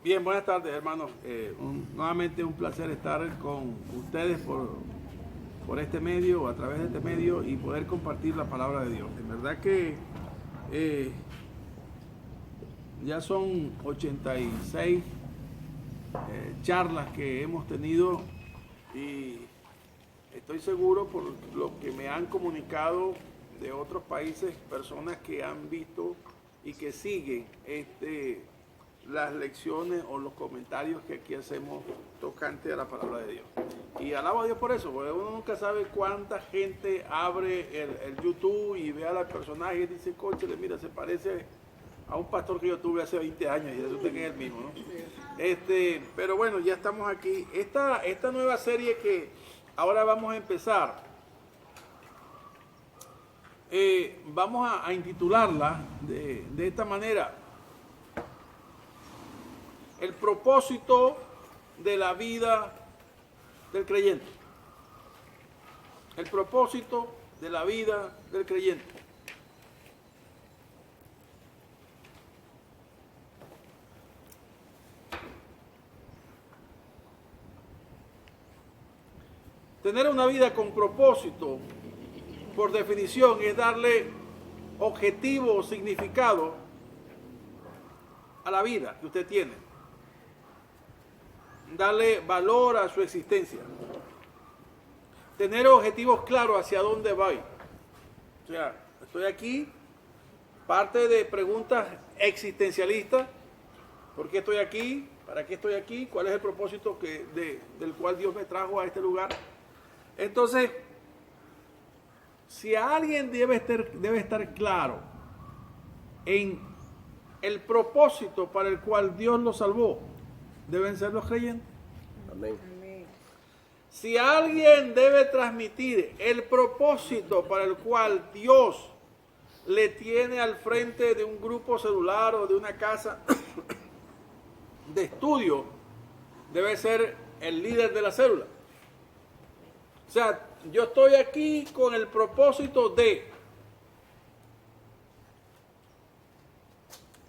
Bien, buenas tardes, hermanos. Nuevamente un placer estar con ustedes por este medio o a través de este medio y poder compartir la palabra de Dios. En verdad que ya son 86 charlas que hemos tenido y estoy seguro por lo que me han comunicado de otros países, personas que han visto y que siguen las lecciones o los comentarios que aquí hacemos tocante a la palabra de Dios. Y alabo a Dios por eso, porque uno nunca sabe cuánta gente abre el YouTube y ve a la personaje y dice, cónchale, mira, se parece a un pastor que yo tuve hace 20 años y resulta que es el mismo, ¿no? Pero bueno, ya estamos aquí. Esta nueva serie que ahora vamos a empezar, vamos a intitularla de esta manera: el propósito de la vida del creyente. El propósito de la vida del creyente. Tener una vida con propósito, por definición, es darle objetivo o significado a la vida que usted tiene. Darle valor a su existencia. Tener objetivos claros hacia dónde voy. O sea, estoy aquí, parte de preguntas existencialistas. ¿Por qué estoy aquí? ¿Para qué estoy aquí? ¿Cuál es el propósito del cual Dios me trajo a este lugar? Entonces, si alguien debe estar claro en el propósito para el cual Dios lo salvó, deben ser los creyentes. Amén. Si alguien debe transmitir el propósito para el cual Dios le tiene al frente de un grupo celular o de una casa de estudio, debe ser el líder de la célula. O sea, yo estoy aquí con el propósito de...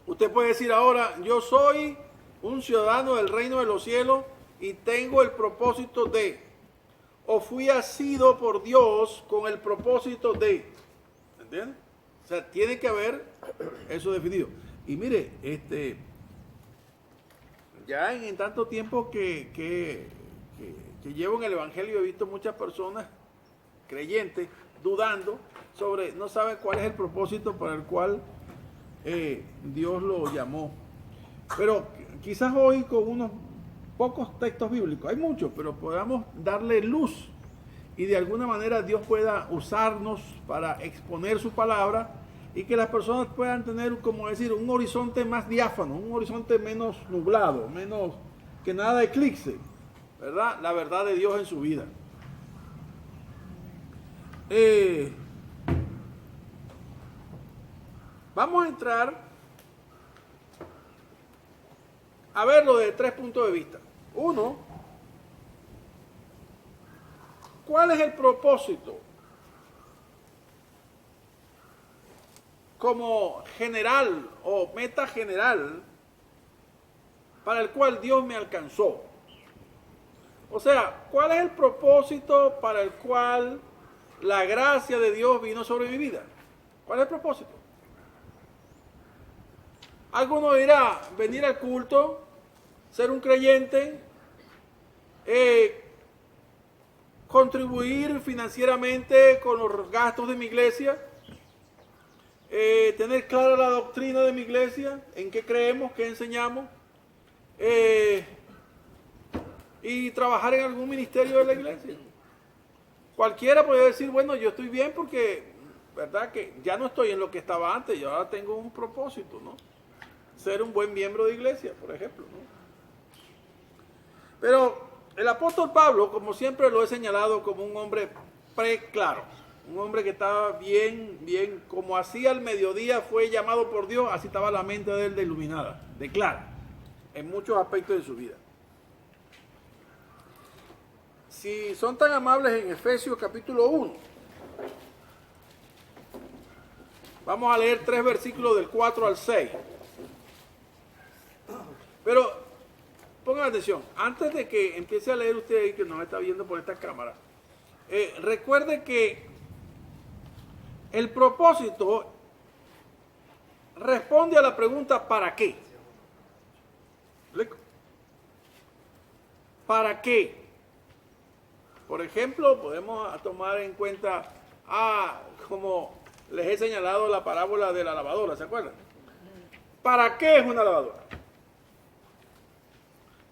Usted puede decir ahora, yo soy un ciudadano del reino de los cielos y tengo el propósito de... O fui asido por Dios con el propósito de... ¿Entiende? O sea, tiene que haber eso definido. Y mire, ya en tanto tiempo que llevo en el Evangelio, he visto muchas personas creyentes dudando sobre, no saben cuál es el propósito para el cual Dios lo llamó. Pero quizás hoy con unos pocos textos bíblicos, hay muchos, pero podamos darle luz y de alguna manera Dios pueda usarnos para exponer su palabra y que las personas puedan tener, como decir, un horizonte más diáfano, un horizonte menos nublado, menos que nada eclipse, ¿verdad? La verdad de Dios en su vida. Vamos a entrar a verlo de 3 puntos de vista. Uno, ¿cuál es el propósito como general o meta general para el cual Dios me alcanzó? O sea, ¿cuál es el propósito para el cual la gracia de Dios vino sobre mi vida? ¿Cuál es el propósito? Alguno dirá, venir al culto, ser un creyente, contribuir financieramente con los gastos de mi iglesia, tener clara la doctrina de mi iglesia, en qué creemos, qué enseñamos, y trabajar en algún ministerio de la iglesia. Cualquiera puede decir, bueno, yo estoy bien porque, verdad que ya no estoy en lo que estaba antes, yo ahora tengo un propósito, ¿no? Ser un buen miembro de iglesia, por ejemplo, ¿no? Pero el apóstol Pablo, como siempre lo he señalado, como un hombre preclaro, un hombre que estaba bien, como así al mediodía fue llamado por Dios, así estaba la mente de él de iluminada, de clara, en muchos aspectos de su vida. Si son tan amables, en Efesios capítulo 1, vamos a leer 3 versículos del 4 al 6. Pero ponga atención, antes de que empiece a leer usted ahí que nos está viendo por esta cámara, recuerde que el propósito responde a la pregunta ¿para qué? ¿Para qué? Por ejemplo, podemos tomar en cuenta, como les he señalado la parábola de la lavadora, ¿se acuerdan? ¿Para qué es una lavadora?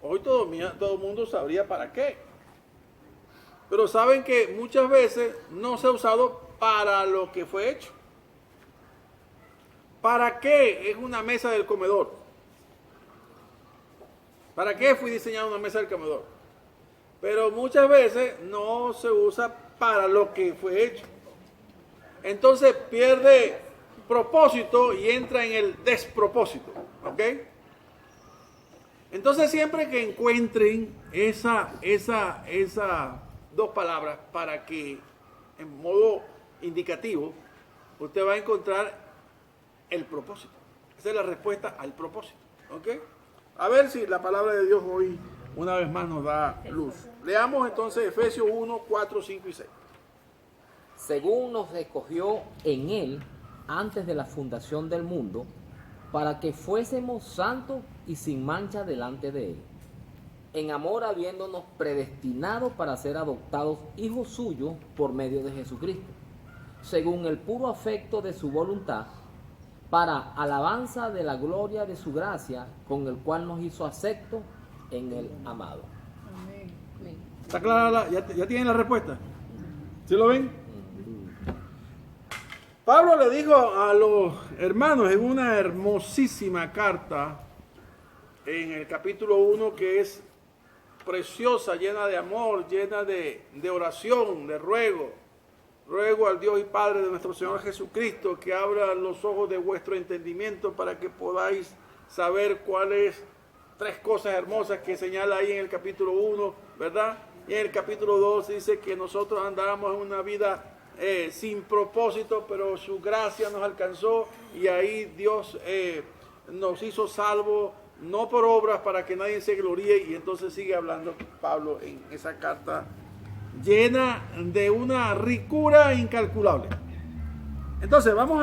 Hoy todo el mundo sabría para qué. Pero saben que muchas veces no se ha usado para lo que fue hecho. ¿Para qué es una mesa del comedor? ¿Para qué fue diseñada una mesa del comedor? Pero muchas veces no se usa para lo que fue hecho. Entonces pierde propósito y entra en el despropósito. ¿Ok? Entonces siempre que encuentren esas dos palabras para que en modo indicativo usted va a encontrar el propósito. Esa es la respuesta al propósito. ¿Ok? A ver si la palabra de Dios hoy una vez más nos da luz. Leamos entonces Efesios 1, 4, 5 y 6. Según nos escogió en Él antes de la fundación del mundo, para que fuésemos santos y sin mancha delante de Él, en amor habiéndonos predestinado para ser adoptados hijos suyos por medio de Jesucristo, según el puro afecto de su voluntad, para alabanza de la gloria de su gracia, con el cual nos hizo aceptos en el amado. Amén. ¿Está clara? ¿Ya tienen la respuesta? ¿Sí lo ven? Pablo le dijo a los hermanos en una hermosísima carta, en el capítulo 1, que es preciosa, llena de amor, llena de oración, de ruego. Ruego al Dios y Padre de nuestro Señor Jesucristo que abra los ojos de vuestro entendimiento para que podáis saber cuáles tres cosas hermosas que señala ahí en el capítulo 1, ¿verdad? Y en el capítulo 2 dice que nosotros andábamos en una vida sin propósito, pero su gracia nos alcanzó y ahí Dios nos hizo salvos, no por obras para que nadie se gloríe. Y entonces sigue hablando Pablo en esa carta llena de una ricura incalculable. Entonces vamos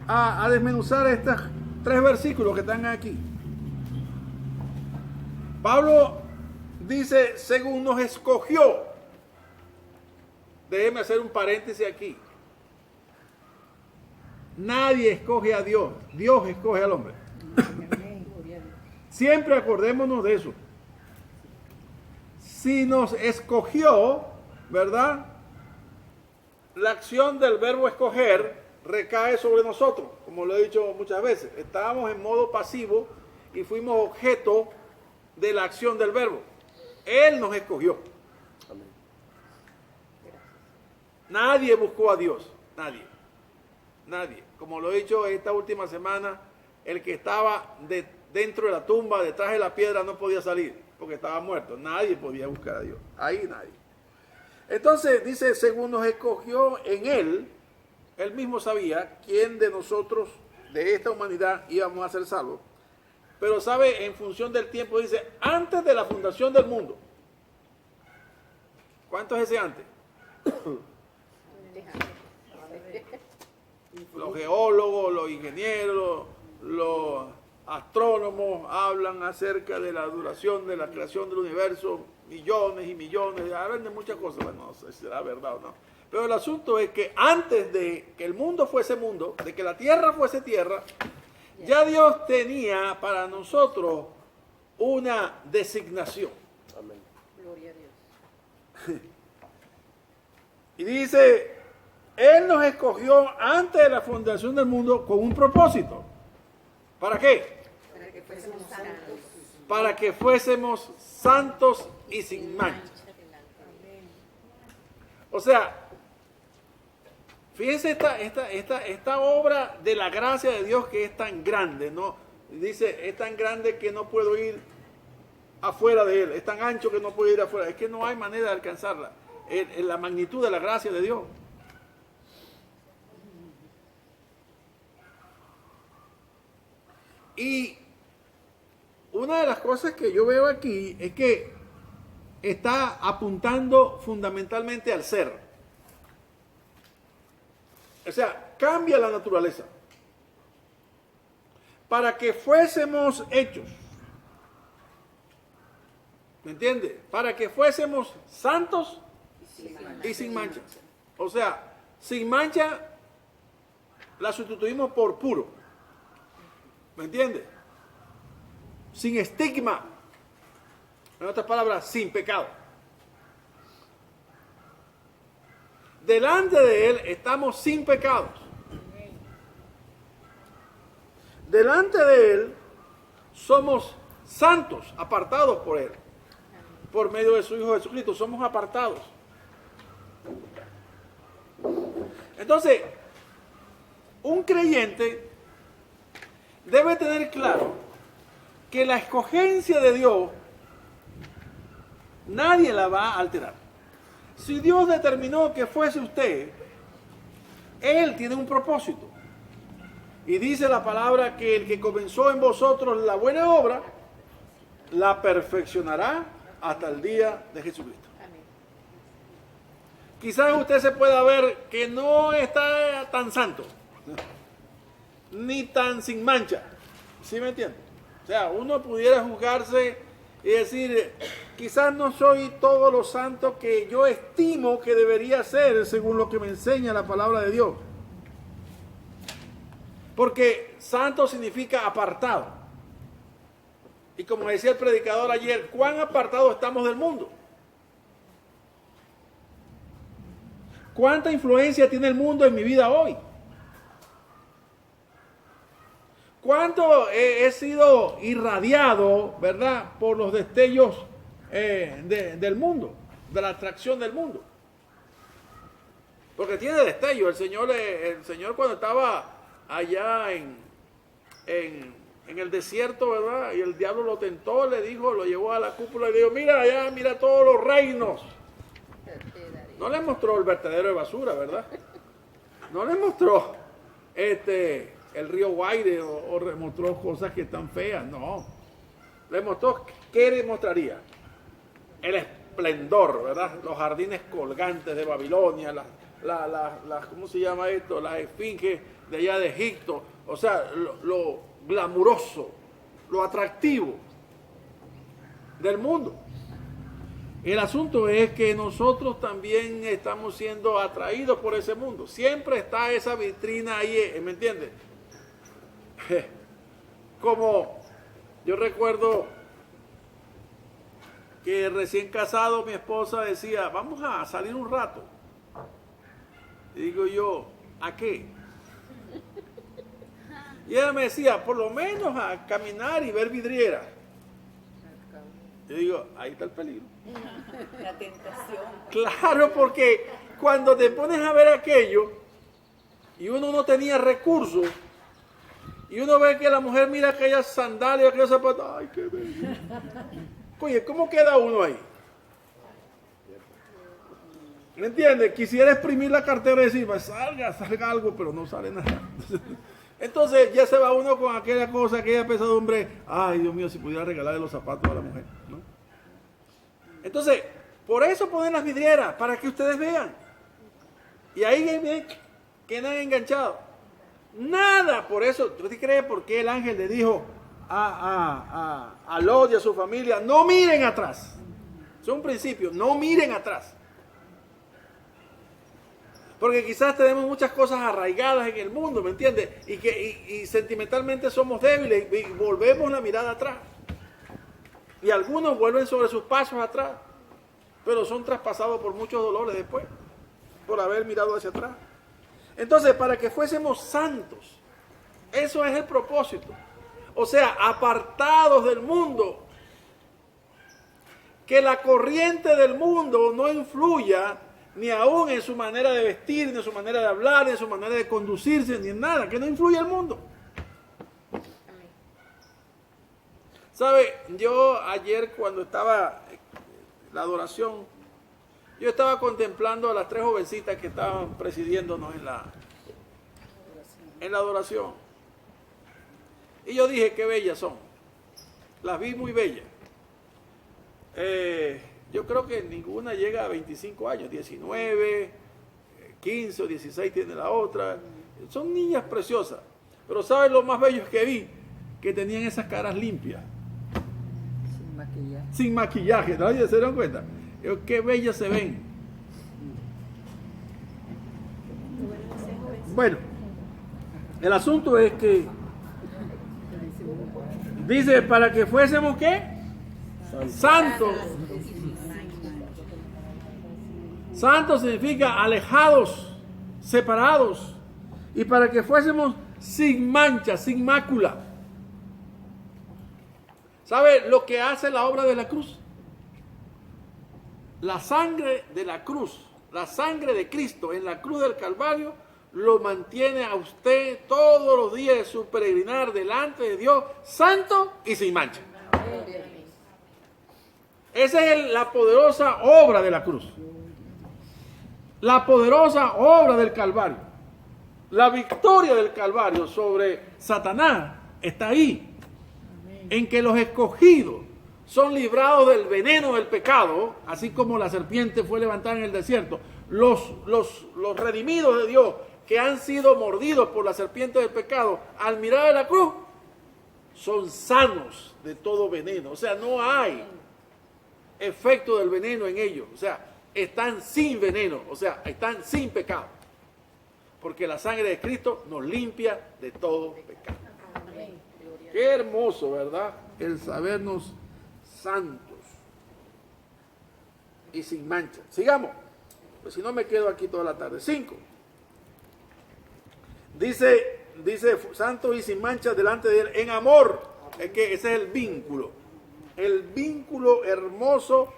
a desmenuzar estos tres versículos que están aquí. Pablo dice, según nos escogió. Déjeme hacer un paréntesis aquí. Nadie escoge a Dios, Dios escoge al hombre. Siempre acordémonos de eso. Si nos escogió, ¿verdad? La acción del verbo escoger recae sobre nosotros, como lo he dicho muchas veces. Estábamos en modo pasivo y fuimos objeto de la acción del verbo. Él nos escogió. Amén. Nadie buscó a Dios, nadie. Como lo he dicho esta última semana, el que estaba dentro de la tumba, detrás de la piedra, no podía salir porque estaba muerto. Nadie podía buscar a Dios, ahí nadie. Entonces dice, según nos escogió en Él, Él mismo sabía quién de nosotros, de esta humanidad, íbamos a ser salvos. Pero sabe, en función del tiempo, dice, antes de la fundación del mundo. ¿Cuánto es ese antes? Los geólogos, los ingenieros, los astrónomos hablan acerca de la duración de la creación del universo, millones y millones, hablan de muchas cosas, bueno, no sé si será verdad o no. Pero el asunto es que antes de que el mundo fuese mundo, de que la tierra fuese tierra, ya Dios tenía para nosotros una designación. Amén. Gloria a Dios. Y dice, Él nos escogió antes de la fundación del mundo con un propósito. ¿Para qué? Para que fuésemos santos. Para que fuésemos santos y sin mancha. O sea, fíjense esta obra de la gracia de Dios que es tan grande, ¿no? Dice, es tan grande que no puedo ir afuera de Él, es tan ancho que no puedo ir afuera. Es que no hay manera de alcanzarla. La magnitud de la gracia de Dios. Y una de las cosas que yo veo aquí es que está apuntando fundamentalmente al ser. O sea, cambia la naturaleza. Para que fuésemos hechos. ¿Me entiende? Para que fuésemos santos y sin mancha. O sea, sin mancha la sustituimos por puro. ¿Me entiende? Sin estigma. En otras palabras, sin pecado. Delante de Él estamos sin pecados. Delante de Él somos santos, apartados por Él. Por medio de su Hijo Jesucristo, somos apartados. Entonces, un creyente debe tener claro que la escogencia de Dios nadie la va a alterar. Si Dios determinó que fuese usted, Él tiene un propósito. Y dice la palabra que el que comenzó en vosotros la buena obra, la perfeccionará hasta el día de Jesucristo. Amén. Quizás usted se pueda ver que no está tan santo, ni tan sin mancha. ¿Sí me entiende? O sea, uno pudiera juzgarse y decir, quizás no soy todo lo santo que yo estimo que debería ser según lo que me enseña la palabra de Dios. Porque santo significa apartado. Y como decía el predicador ayer, ¿cuán apartados estamos del mundo? ¿Cuánta influencia tiene el mundo en mi vida hoy? ¿Cuánto he sido irradiado, verdad, por los destellos del mundo, de la atracción del mundo? Porque tiene destello. El Señor cuando estaba allá en el desierto, ¿verdad? Y el diablo lo tentó, le dijo, lo llevó a la cúpula y le dijo, mira allá, mira todos los reinos. No le mostró el vertedero de basura, ¿verdad? No le mostró el río Guaire o le mostró cosas que están feas, no. Le mostró, ¿qué le mostraría? El esplendor, ¿verdad? Los jardines colgantes de Babilonia, ¿cómo se llama esto? Las esfinges de allá de Egipto. O sea, lo glamuroso, lo atractivo del mundo. El asunto es que nosotros también estamos siendo atraídos por ese mundo. Siempre está esa vitrina ahí, ¿me entiendes? Como yo recuerdo que recién casado mi esposa decía, vamos a salir un rato. Y digo yo, ¿a qué? Y ella me decía, por lo menos a caminar y ver vidrieras. Yo digo, ahí está el peligro. La tentación. Claro, porque cuando te pones a ver aquello y uno no tenía recursos y uno ve que la mujer mira aquellas sandalias, aquellos zapatos, ¡ay, qué bello! Oye, ¿cómo queda uno ahí? ¿Me entiendes? Quisiera exprimir la cartera y decir, pues salga algo, pero no sale nada. Entonces ya se va uno con aquella cosa, aquella pesadumbre. Ay, Dios mío, si pudiera regalarle los zapatos a la mujer, ¿no? Entonces, por eso ponen las vidrieras, para que ustedes vean. Y ahí quedan enganchados. Nada, por eso, ¿tú te crees por qué el ángel le dijo a Lot y a su familia, no miren atrás? Es un principio, no miren atrás. Porque quizás tenemos muchas cosas arraigadas en el mundo, ¿me entiendes? Y sentimentalmente somos débiles y volvemos la mirada atrás. Y algunos vuelven sobre sus pasos atrás, pero son traspasados por muchos dolores después, por haber mirado hacia atrás. Entonces, para que fuésemos santos, eso es el propósito. O sea, apartados del mundo, que la corriente del mundo no influya ni aún en su manera de vestir, ni en su manera de hablar, ni en su manera de conducirse, ni en nada, que no influya el mundo. ¿Sabe? Yo ayer cuando estaba en la adoración, yo estaba contemplando a las 3 jovencitas que estaban presidiéndonos en la adoración. Y yo dije, qué bellas son. las vi muy bellas. Yo creo que ninguna llega a 25 años, 19, 15 o 16 tiene la otra. Son niñas preciosas. Pero ¿sabes lo más bello que vi? Que tenían esas caras limpias. Sin maquillaje. Sin maquillaje, ¿nadie se dieron cuenta? Qué bellas se ven. Bueno, el asunto es que dice, para que fuésemos ¿qué? Santos. Santos significa alejados, separados. Y para que fuésemos sin mancha, sin mácula. ¿Sabe lo que hace la obra de la cruz? La sangre de la cruz, la sangre de Cristo en la cruz del Calvario, lo mantiene a usted todos los días de su peregrinar delante de Dios, santo y sin mancha. Esa es la poderosa obra de la cruz. La poderosa obra del Calvario. La victoria del Calvario sobre Satanás está ahí. En que los escogidos son librados del veneno del pecado, así como la serpiente fue levantada en el desierto. Los redimidos de Dios que han sido mordidos por la serpiente del pecado, al mirar a la cruz, son sanos de todo veneno. O sea, no hay efecto del veneno en ellos. O sea, están sin veneno, o sea, están sin pecado. Porque la sangre de Cristo nos limpia de todo pecado. Qué hermoso, ¿verdad? El sabernos santos y sin mancha. Sigamos, pues si no me quedo aquí toda la tarde. 5. Dice, santos y sin mancha delante de Él en amor. Es que ese es el vínculo hermoso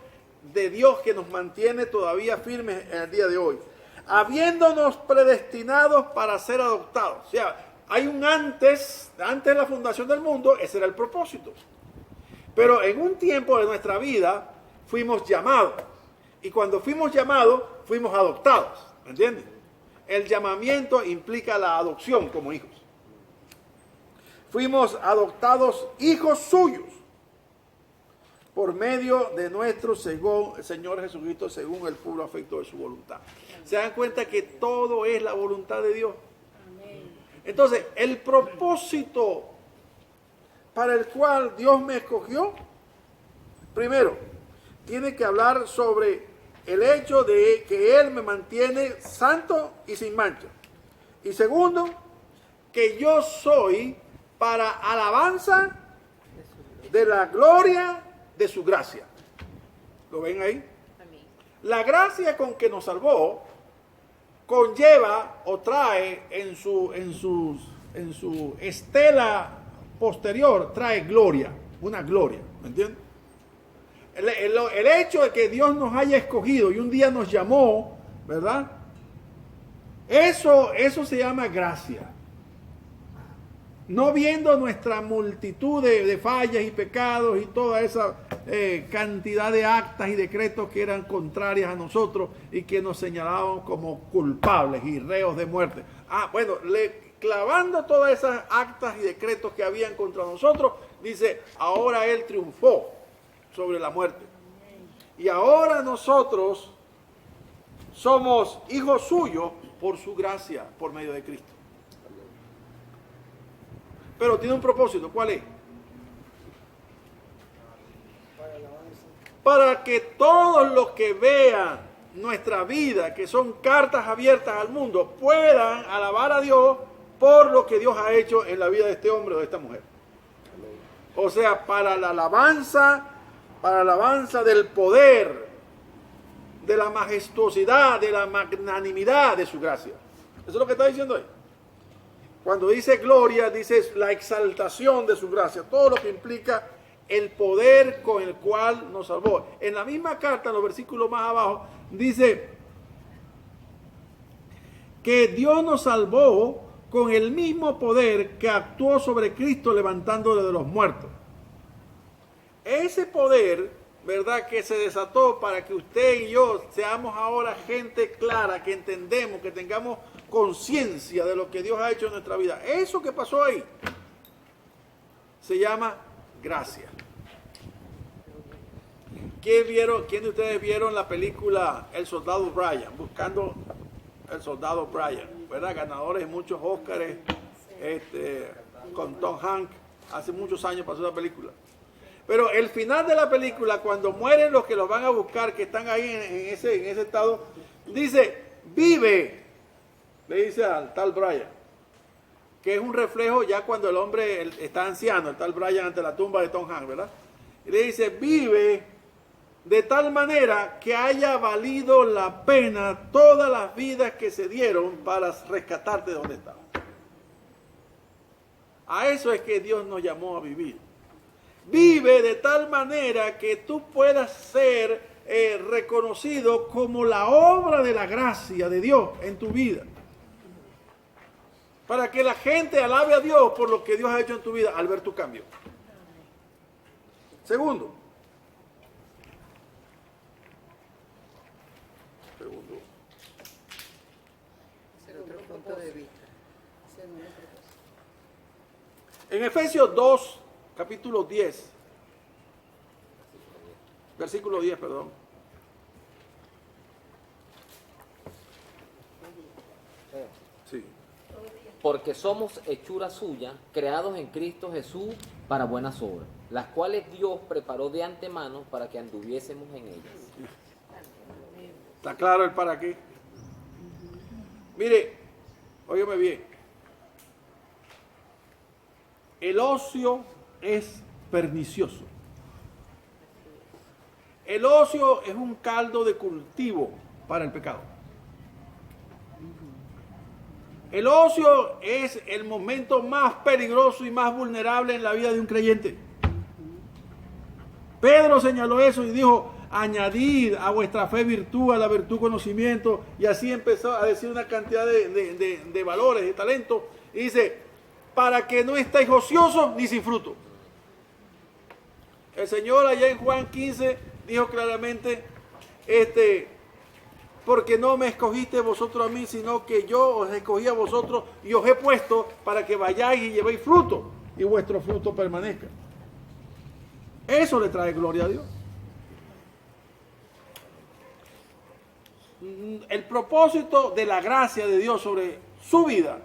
de Dios que nos mantiene todavía firmes en el día de hoy. Habiéndonos predestinados para ser adoptados. O sea, hay un antes de la fundación del mundo, ese era el propósito. Pero en un tiempo de nuestra vida fuimos llamados. Y cuando fuimos llamados, fuimos adoptados. ¿Me entiendes? El llamamiento implica la adopción como hijos. Fuimos adoptados hijos suyos por medio de nuestro Señor Jesucristo, según el puro afecto de su voluntad. ¿Se dan cuenta que todo es la voluntad de Dios? Entonces, el propósito para el cual Dios me escogió, primero, tiene que hablar sobre el hecho de que Él me mantiene santo y sin mancha. Y segundo, que yo soy para alabanza de la gloria de su gracia. ¿Lo ven ahí? La gracia con que nos salvó conlleva o trae en su estela posterior, trae gloria, una gloria, ¿me entiendes? El hecho de que Dios nos haya escogido y un día nos llamó, ¿verdad? Eso se llama gracia. No viendo nuestra multitud de fallas y pecados y toda esa cantidad de actas y decretos que eran contrarias a nosotros y que nos señalaban como culpables y reos de muerte. Bueno, clavando todas esas actas y decretos que habían contra nosotros, dice, ahora Él triunfó sobre la muerte. Y ahora nosotros somos hijos suyos por su gracia, por medio de Cristo. Pero tiene un propósito, ¿cuál es? Para que todos los que vean nuestra vida, que son cartas abiertas al mundo, puedan alabar a Dios por lo que Dios ha hecho en la vida de este hombre o de esta mujer. O sea, para la alabanza del poder, de la majestuosidad, de la magnanimidad de su gracia. Eso es lo que está diciendo ahí. Cuando dice gloria, dice la exaltación de su gracia, todo lo que implica el poder con el cual nos salvó. En la misma carta, en los versículos más abajo, dice que Dios nos salvó con el mismo poder que actuó sobre Cristo levantándole de los muertos. Ese poder, ¿verdad?, que se desató para que usted y yo seamos ahora gente clara, que entendemos, que tengamos conciencia de lo que Dios ha hecho en nuestra vida. Eso que pasó ahí se llama gracia. ¿Quién de ustedes vieron la película El Soldado Brian? Buscando el Soldado Brian, ¿verdad? Ganadores de muchos Óscares, con Tom Hanks. Hace muchos años pasó la película. Pero el final de la película, cuando mueren los que los van a buscar, que están ahí en ese estado, dice, vive, le dice al tal Brian, que es un reflejo ya cuando el hombre está anciano, el tal Brian ante la tumba de Tom Hanks, ¿verdad? Y le dice, vive de tal manera que haya valido la pena todas las vidas que se dieron para rescatarte de donde estaba. A eso es que Dios nos llamó a vivir. Vive de tal manera que tú puedas ser reconocido como la obra de la gracia de Dios en tu vida. Para que la gente alabe a Dios por lo que Dios ha hecho en tu vida al ver tu cambio. Segundo. Es otro punto de vista. En Efesios 2, capítulo 10, versículo 10, perdón. Sí. Porque somos hechura suya, creados en Cristo Jesús para buenas obras, las cuales Dios preparó de antemano para que anduviésemos en ellas. ¿Está claro el para qué? Mire, óigame bien. El ocio es pernicioso. El ocio es un caldo de cultivo para el pecado. El ocio es el momento más peligroso y más vulnerable en la vida de un creyente. Pedro señaló eso y dijo, añadid a vuestra fe virtud, a la virtud conocimiento, y así empezó a decir una cantidad de valores, de talentos, y dice, para que no estéis ociosos ni sin fruto. El Señor allá en Juan 15 dijo claramente, porque no me escogiste vosotros a mí, sino que yo os escogí a vosotros y os he puesto para que vayáis y llevéis fruto y vuestro fruto permanezca. Eso le trae gloria a Dios. El propósito de la gracia de Dios sobre su vida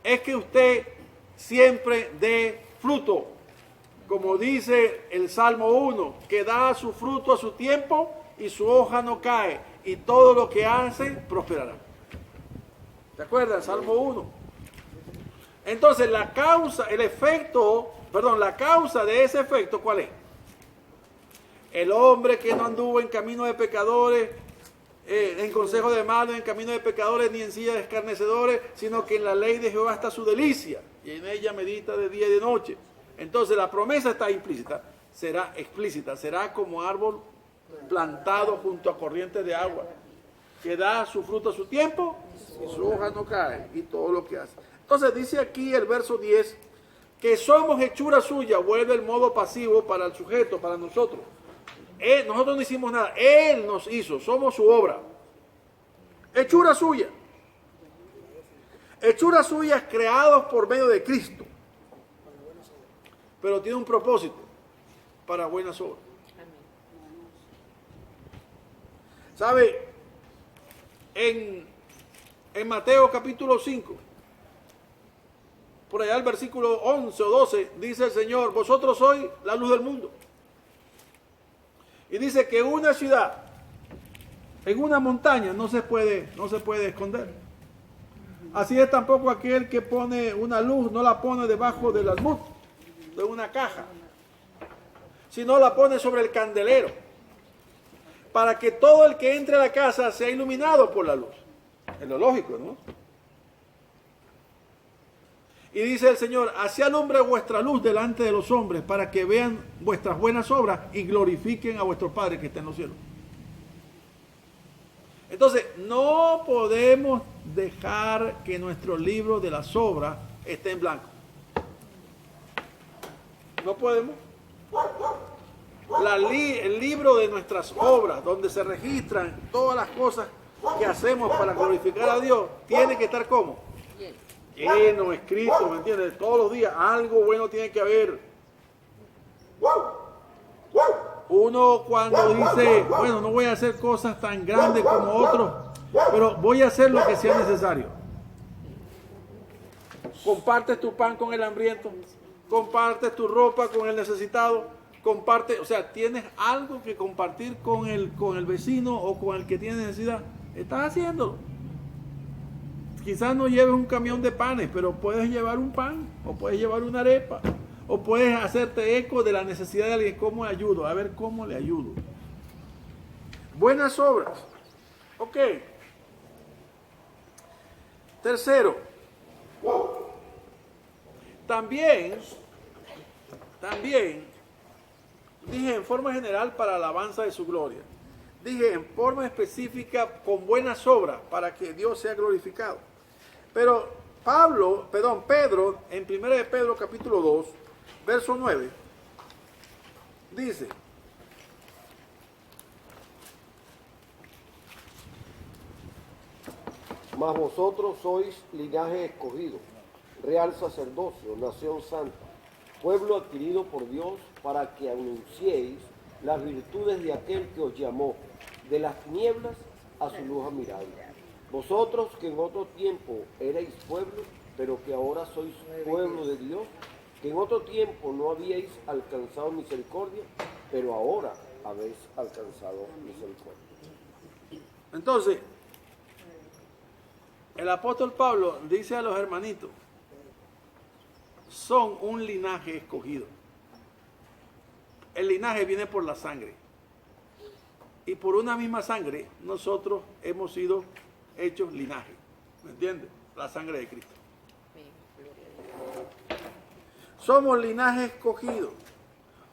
es que usted siempre dé fruto. Como dice el Salmo 1, que da su fruto a su tiempo y su hoja no cae, y todo lo que hace prosperará. ¿Se acuerdan? Salmo 1. Entonces la causa de ese efecto, ¿cuál es? El hombre que no anduvo en camino de pecadores, en consejo de malos, en camino de pecadores, ni en silla de escarnecedores, sino que en la ley de Jehová está su delicia, y en ella medita de día y de noche. Entonces la promesa está implícita, será explícita, será como árbol plantado junto a corrientes de agua, que da su fruto a su tiempo, y su hoja no cae, y todo lo que hace. Entonces dice aquí el verso 10, que somos hechura suya, vuelve el modo pasivo para el sujeto, para nosotros. Nosotros no hicimos nada, Él nos hizo, somos su obra. Hechura suya. Hechura suya creados por medio de Cristo. Pero tiene un propósito, para buenas obras. ¿Sabe? En Mateo capítulo 5, por allá el versículo 11 o 12, dice el Señor, vosotros sois la luz del mundo. Y dice que una ciudad en una montaña no se puede esconder. Así es tampoco aquel que pone una luz, no la pone debajo del almud, de una caja, sino la pone sobre el candelero, para que todo el que entre a la casa sea iluminado por la luz. Es lo lógico, ¿no? Y dice el Señor, así alumbre vuestra luz delante de los hombres, para que vean vuestras buenas obras y glorifiquen a vuestro Padre que está en los cielos. Entonces, no podemos dejar que nuestro libro de las obras esté en blanco. No podemos. El libro de nuestras obras, donde se registran todas las cosas que hacemos para glorificar a Dios, tiene que estar ¿cómo? Lleno, escrito, ¿me entiendes? Todos los días algo bueno tiene que haber. Uno cuando dice, bueno, no voy a hacer cosas tan grandes como otros, pero voy a hacer lo que sea necesario. Compartes tu pan con el hambriento, compartes tu ropa con el necesitado, comparte, o sea, tienes algo que compartir con el vecino o con el que tiene necesidad, estás haciéndolo. Quizás no lleves un camión de panes, pero puedes llevar un pan, o puedes llevar una arepa, o puedes hacerte eco de la necesidad de alguien. ¿Cómo le ayudo? A ver cómo le ayudo. Buenas obras. Ok. Tercero. También, dije en forma general para alabanza de su gloria. Dije en forma específica con buenas obras para que Dios sea glorificado. Pero Pedro, en 1 de Pedro capítulo 2, verso 9, dice: Mas vosotros sois linaje escogido, real sacerdocio, nación santa, pueblo adquirido por Dios, para que anunciéis las virtudes de aquel que os llamó de las tinieblas a su luz admirable. Vosotros que en otro tiempo erais pueblo, pero que ahora sois pueblo de Dios, que en otro tiempo no habíais alcanzado misericordia, pero ahora habéis alcanzado misericordia. Entonces, el apóstol Pablo dice a los hermanitos, son un linaje escogido. El linaje viene por la sangre. Y por una misma sangre nosotros hemos sido hechos linaje. ¿Me entiendes? La sangre de Cristo. Somos linaje escogido.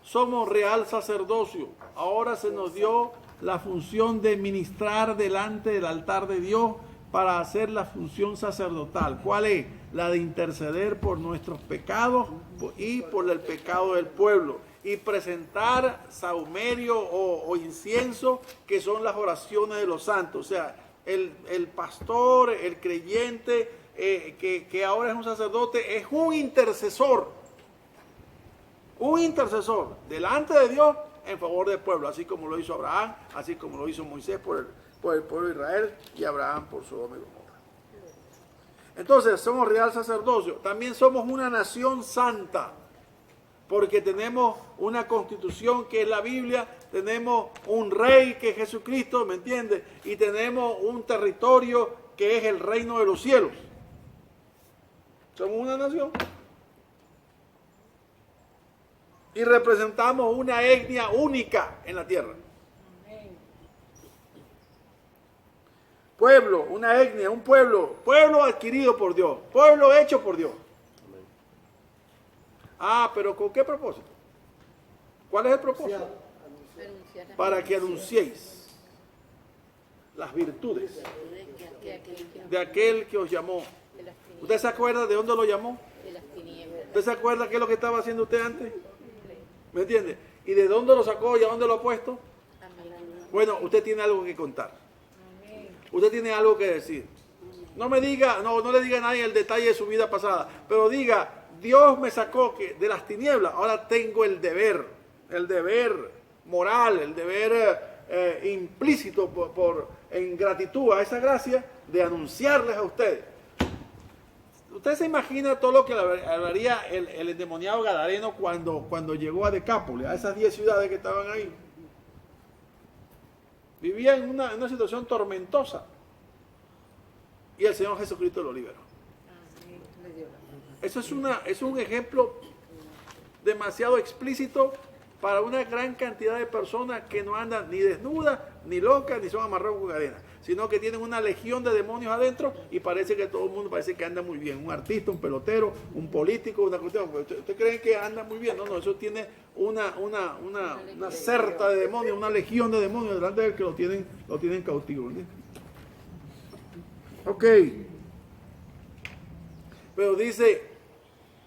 Somos real sacerdocio. Ahora se nos dio la función de ministrar delante del altar de Dios para hacer la función sacerdotal. ¿Cuál es? La de interceder por nuestros pecados y por el pecado del pueblo. Y presentar saumerio o incienso, que son las oraciones de los santos. O sea, el pastor, el creyente, que ahora es un sacerdote, es un intercesor. Un intercesor delante de Dios en favor del pueblo, así como lo hizo Abraham, así como lo hizo Moisés por el pueblo de Israel y Abraham por Sodoma y Gomorra. Entonces, somos real sacerdocio. También somos una nación santa, porque tenemos una constitución que es la Biblia, tenemos un rey que es Jesucristo, ¿me entiendes? Y tenemos un territorio que es el reino de los cielos. Somos una nación. Y representamos una etnia única en la tierra. Pueblo, una etnia, un pueblo adquirido por Dios, pueblo hecho por Dios. Ah, pero ¿con qué propósito? ¿Cuál es el propósito? Para que anunciéis las virtudes de aquel que os llamó. ¿Usted se acuerda de dónde lo llamó? ¿Usted se acuerda qué es lo que estaba haciendo usted antes? ¿Me entiende? ¿Y de dónde lo sacó y a dónde lo ha puesto? Bueno, usted tiene algo que contar. Usted tiene algo que decir. No me diga, no le diga a nadie el detalle de su vida pasada, pero diga: Dios me sacó de las tinieblas, ahora tengo el deber moral, el deber implícito en gratitud a esa gracia de anunciarles a ustedes. Usted se imagina todo lo que hablaría el endemoniado gadareno cuando llegó a Decápolis, a esas 10 ciudades que estaban ahí. Vivía en una situación tormentosa y el Señor Jesucristo lo liberó. Eso es un ejemplo demasiado explícito para una gran cantidad de personas que no andan ni desnudas, ni locas, ni son amarrados con cadenas, sino que tienen una legión de demonios adentro y parece que todo el mundo parece que anda muy bien. Un artista, un pelotero, un político, una cuestión. ¿Usted cree que anda muy bien? No, eso tiene una certa de demonios, una legión de demonios delante de él que lo tienen cautivo. ¿Sí? Ok. Pero dice,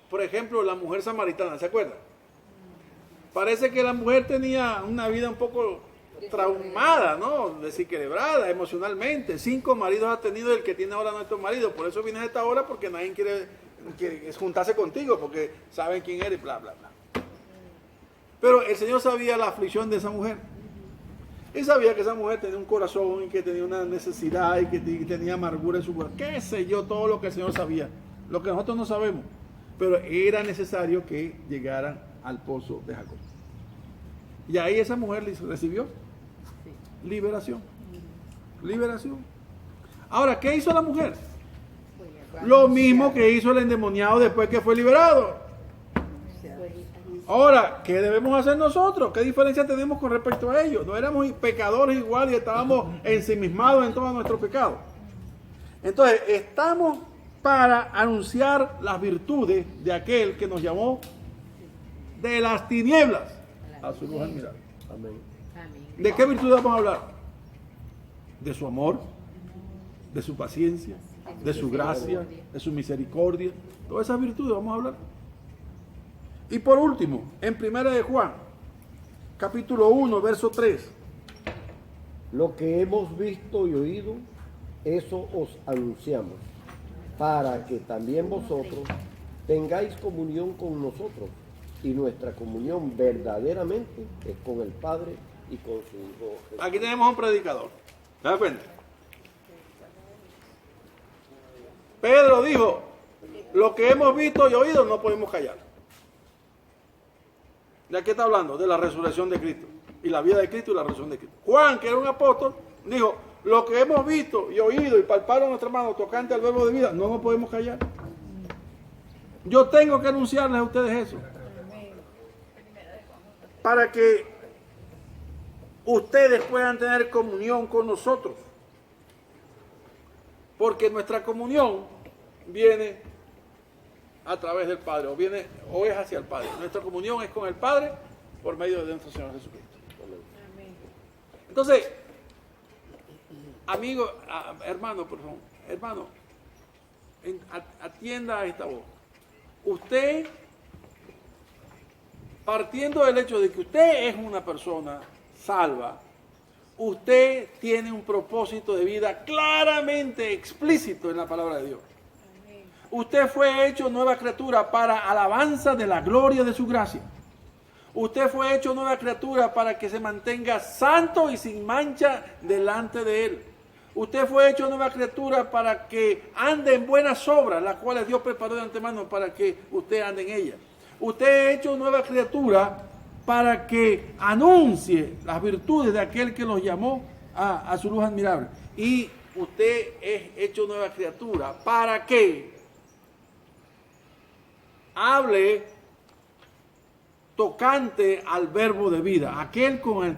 por ejemplo, la mujer samaritana, ¿se acuerdan? Parece que la mujer tenía una vida un poco traumada, ¿no? Desequilibrada emocionalmente. 5 maridos ha tenido el que tiene ahora nuestro marido. Por eso vienes a esta hora, porque nadie quiere juntarse contigo, porque saben quién eres, bla, bla, bla. Pero el Señor sabía la aflicción de esa mujer. Él sabía que esa mujer tenía un corazón y que tenía una necesidad y que tenía amargura en su corazón. Qué sé yo, todo lo que el Señor sabía. Lo que nosotros no sabemos. Pero era necesario que llegaran al pozo de Jacob. Y ahí esa mujer recibió liberación. Liberación. Ahora, ¿qué hizo la mujer? Lo mismo que hizo el endemoniado después que fue liberado. Ahora, ¿qué debemos hacer nosotros? ¿Qué diferencia tenemos con respecto a ellos? No éramos pecadores igual y estábamos ensimismados en todos nuestros pecados. Entonces, estamos para anunciar las virtudes de aquel que nos llamó de las tinieblas a su luz admirable. Amén. ¿De qué virtud vamos a hablar? De su amor, de su paciencia, de su gracia, de su misericordia. Todas esas virtudes vamos a hablar. Y por último, en 1 de Juan, capítulo 1, verso 3. Lo que hemos visto y oído, eso os anunciamos, para que también vosotros tengáis comunión con nosotros. Y nuestra comunión verdaderamente es con el Padre y con su Hijo Jesús. Aquí tenemos un predicador. ¿Se da cuenta? Pedro dijo, lo que hemos visto y oído no podemos callar. ¿De qué está hablando? De la resurrección de Cristo. Y la vida de Cristo y la resurrección de Cristo. Juan, que era un apóstol, dijo, lo que hemos visto y oído y palparon nuestra mano tocante al verbo de vida, no nos podemos callar. Yo tengo que anunciarles a ustedes eso. Para que ustedes puedan tener comunión con nosotros. Porque nuestra comunión viene a través del Padre, o es hacia el Padre. Nuestra comunión es con el Padre por medio de nuestro Señor Jesucristo. Entonces, amigo, hermano, por favor, hermano, atienda a esta voz. Usted, partiendo del hecho de que usted es una persona salva, usted tiene un propósito de vida claramente explícito en la palabra de Dios. Usted fue hecho nueva criatura para alabanza de la gloria de su gracia. Usted fue hecho nueva criatura para que se mantenga santo y sin mancha delante de Él. Usted fue hecho nueva criatura para que ande en buenas obras, las cuales Dios preparó de antemano para que usted ande en ellas. Usted es hecho nueva criatura para que anuncie las virtudes de aquel que los llamó a su luz admirable. Y usted es hecho nueva criatura para que hable tocante al verbo de vida, aquel con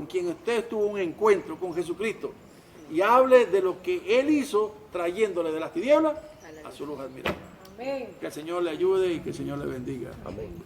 quien usted tuvo un encuentro con Jesucristo, y hable de lo que Él hizo trayéndole de las tinieblas a su luz admirable. Amén. Que el Señor le ayude y que el Señor le bendiga. Amén.